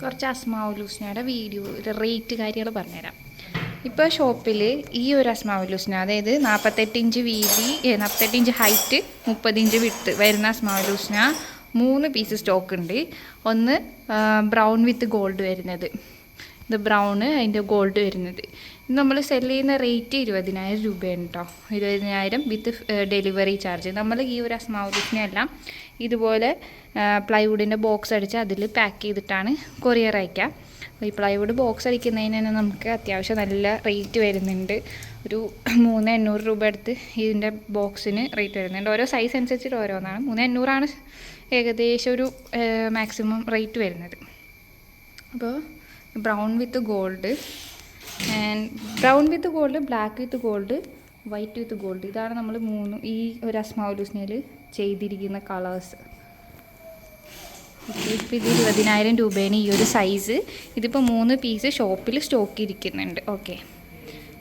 കുറച്ച് അസ്മാവുലൂസ്നയുടെ video rate കാര്യങ്ങൾ പറഞ്ഞുതരാം. ഇപ്പോൾ ഷോപ്പിൽ ഈ ഒരു അസ്മാവുലൂസ്ന, അതായത് 48 ഇഞ്ച് വീതി, 48 ഇഞ്ച് ഹൈറ്റ്, 30 ഇഞ്ച് വിട്ട് വരുന്ന അസ്മാവുലൂസ്ന 3 പീസ് സ്റ്റോക്ക് ഉണ്ട്. ഒന്ന് ബ്രൗൺ വിത്ത് ഗോൾഡ് വരുന്നത്, ഇത് ബ്രൗണ് അതിൻ്റെ ഗോൾഡ് വരുന്നത്. ഇത് നമ്മൾ സെല് ചെയ്യുന്ന റേറ്റ് 20,000 രൂപയാണ് കേട്ടോ. 20,000 വിത്ത് ഡെലിവറി ചാർജ്. നമ്മൾ ഈ ഒരു അസ്മാവുലൂസ്നെല്ലാം ഇതുപോലെ പ്ലൈവുഡിൻ്റെ ബോക്സ് അടിച്ച് അതിൽ പാക്ക് ചെയ്തിട്ടാണ് കൊറിയർ അയക്കുക. ഈ പ്ലൈവുഡ് ബോക്സ് അടിക്കുന്നതിന് തന്നെ നമുക്ക് അത്യാവശ്യം നല്ല റേറ്റ് വരുന്നുണ്ട്. ഒരു 3,800 രൂപ അടുത്ത് ഇതിൻ്റെ ബോക്സിന് റേറ്റ് വരുന്നുണ്ട്. ഓരോ സൈസ് അനുസരിച്ചിട്ട് ഓരോന്നാണ്. 3,800 ഏകദേശം ഒരു മാക്സിമം റേറ്റ് വരുന്നത്. അപ്പോൾ brown with gold and brown with gold, black with gold, white with gold, ഇതാണ് നമ്മൾ ഈ ഒരു അസ്മാവുലൂസ്നയിൽ ചെയ്തിരിക്കുന്ന കളേഴ്സ്. ഇപ്പോൾ ഇത് 20,000 രൂപയാണ് ഈ ഒരു സൈസ്. ഇതിപ്പോൾ 3 പീസ് ഷോപ്പിൽ സ്റ്റോക്ക് ഇരിക്കുന്നുണ്ട്. ഓക്കെ,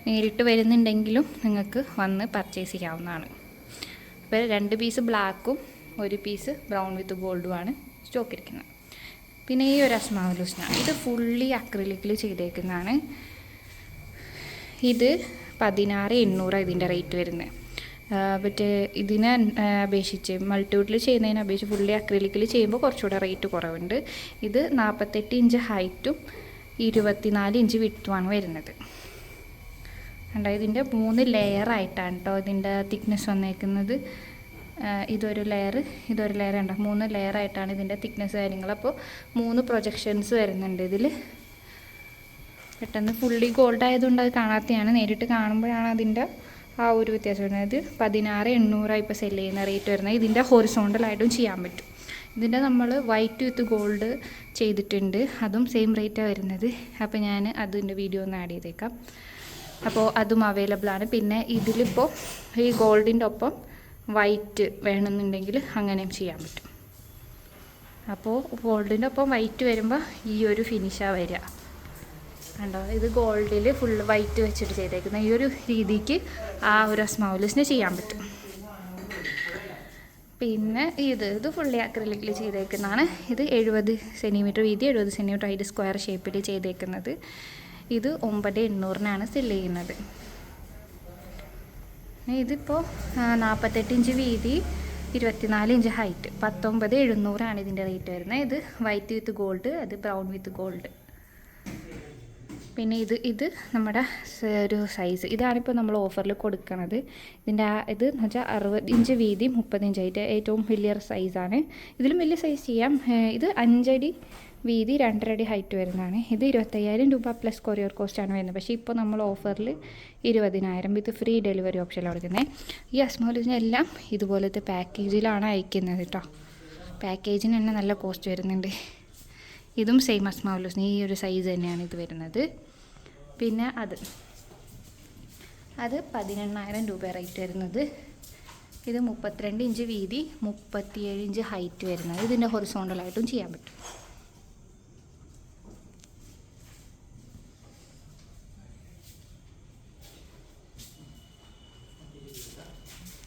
നേരിട്ട് വരുന്നുണ്ടെങ്കിലും നിങ്ങൾക്ക് വന്ന് പർച്ചേസ് ചെയ്യാവുന്നതാണ്. ഇപ്പോൾ 2 പീസ് ബ്ലാക്കും 1 പീസ് ബ്രൗൺ വിത്ത് ഗോൾഡുമാണ് സ്റ്റോക്ക് ഇരിക്കുന്നത്. പിന്നെ ഈ ഒരു അസ്മാവുലൂസ്ന ഇത് ഫുള്ളി അക്രിലിക്കിൽ ചെയ്തേക്കുന്നതാണ്. ഇത് 16,800 ഇതിൻ്റെ റേറ്റ് വരുന്നത്. മറ്റേ ഇതിനെ അപേക്ഷിച്ച് മൾട്ടിവുഡിൽ ചെയ്യുന്നതിനെ അപേക്ഷിച്ച് ഫുള്ളി അക്രിലിക്കിൽ ചെയ്യുമ്പോൾ കുറച്ചുകൂടെ റേറ്റ് കുറവുണ്ട്. ഇത് 48 ഇഞ്ച് ഹൈറ്റും 24 ഇഞ്ച് വിട്ടുമാണ് വരുന്നത്. കണ്ടോ, ഇതിൻ്റെ 3 ലെയറായിട്ടാണ് കേട്ടോ ഇതിൻ്റെ തിക്നെസ് വന്നേക്കുന്നത്. ഇതൊരു ലെയർ ഉണ്ടോ, 3 ലെയറായിട്ടാണ് ഇതിൻ്റെ തിക്നെസ് കാര്യങ്ങൾ. അപ്പോൾ 3 പ്രൊജക്ഷൻസ് വരുന്നുണ്ട് ഇതിൽ. പെട്ടെന്ന് ഫുള്ളി ഗോൾഡ് ആയതുകൊണ്ട് അത് കാണാത്തതാണ്, നേരിട്ട് കാണുമ്പോഴാണ് അതിൻ്റെ ആ ഒരു വ്യത്യാസം വരുന്നത്. 16,800 ഇപ്പോൾ സെല് ചെയ്യുന്ന റേറ്റ് വരുന്നത്. ഇതിൻ്റെ ഹൊറിസോണ്ടലായിട്ടും ചെയ്യാൻ പറ്റും. ഇതിൻ്റെ നമ്മൾ വൈറ്റ് വിത്ത് ഗോൾഡ് ചെയ്തിട്ടുണ്ട്, അതും സെയിം റേറ്റാണ് വരുന്നത്. അപ്പോൾ ഞാൻ അതിൻ്റെ വീഡിയോ ഒന്ന് ആഡ് ചെയ്തേക്കാം. അപ്പോൾ അതും അവൈലബിൾ ആണ്. പിന്നെ ഇതിലിപ്പോൾ ഈ ഗോൾഡിൻ്റെ ഒപ്പം വൈറ്റ് വേണമെന്നുണ്ടെങ്കിൽ അങ്ങനെയും ചെയ്യാൻ പറ്റും. അപ്പോൾ ഗോൾഡിൻ്റെ ഒപ്പം വൈറ്റ് വരുമ്പോൾ ഈ ഒരു ഫിനിഷാണ് വരിക. കണ്ടോ, ഇത് ഗോൾഡിൽ ഫുള്ള് വൈറ്റ് വെച്ചിട്ട് ചെയ്തേക്കുന്ന ഈ ഒരു രീതിക്ക് ആ ഒരു അസ്മാവുലൂസ്ന ചെയ്യാൻ പറ്റും. പിന്നെ ഇത് ഫുള്ളി അക്രിലിക്കിൽ ചെയ്തേക്കുന്നതാണ്. ഇത് 70 സെൻറ്റിമീറ്റർ വീതി, 70 സെൻറ്റിമീറ്റർ ഹൈറ്റ്, സ്ക്വയർ ഷേപ്പിൽ ചെയ്തേക്കുന്നത്. ഇത് 9,800 സെല് ചെയ്യുന്നത്. ഇതിപ്പോൾ 48 ഇഞ്ച് വീതി, 24 ഇഞ്ച് ഹൈറ്റ്, 19,700 ഇതിൻ്റെ റേറ്റ് വരുന്നത്. ഇത് വൈറ്റ് വിത്ത് ഗോൾഡ്, അത് ബ്രൗൺ വിത്ത് ഗോൾഡ്. പിന്നെ ഇത് നമ്മുടെ ഒരു സൈസ്, ഇതാണിപ്പോൾ നമ്മൾ ഓഫറിൽ കൊടുക്കുന്നത്. ഇതിൻ്റെ ഇത് എന്ന് വെച്ചാൽ 60 ഇഞ്ച് വീതി, 30 ഇഞ്ച് ഹൈറ്റ്, ഏറ്റവും വലിയ സൈസാണ്. ഇതിലും വലിയ സൈസ് ചെയ്യാം. ഇത് 5 അടി വീതി, 2.5 അടി ഹൈറ്റ് വരുന്നതാണ്. ഇത് 25,000 രൂപ പ്ലസ് കൊറിയർ കോസ്റ്റാണ് വരുന്നത്. പക്ഷേ ഇപ്പോൾ നമ്മൾ ഓഫറിൽ 20,000 വിത്ത് ഫ്രീ ഡെലിവറി ഓപ്ഷനിലാണ് കൊടുക്കുന്നത്. ഈ അസ്മാവുലൂസ്ന എല്ലാം ഇതുപോലത്തെ പാക്കേജിലാണ് അയക്കുന്നത് കേട്ടോ. പാക്കേജിന് തന്നെ നല്ല കോസ്റ്റ് വരുന്നുണ്ട്. ഇതും സെയിം അസ്മാവുലൂസ്ന ഈ ഒരു സൈസ് തന്നെയാണ് ഇത് വരുന്നത്. പിന്നെ അത് 18,000 രൂപ റേറ്റ് വരുന്നത്. ഇത് 32 ഇഞ്ച് വീതി, 37 ഇഞ്ച് ഹൈറ്റ് വരുന്നത്. ഇതിൻ്റെ ഹൊറിസോണ്ടലായിട്ടും ചെയ്യാൻ പറ്റും.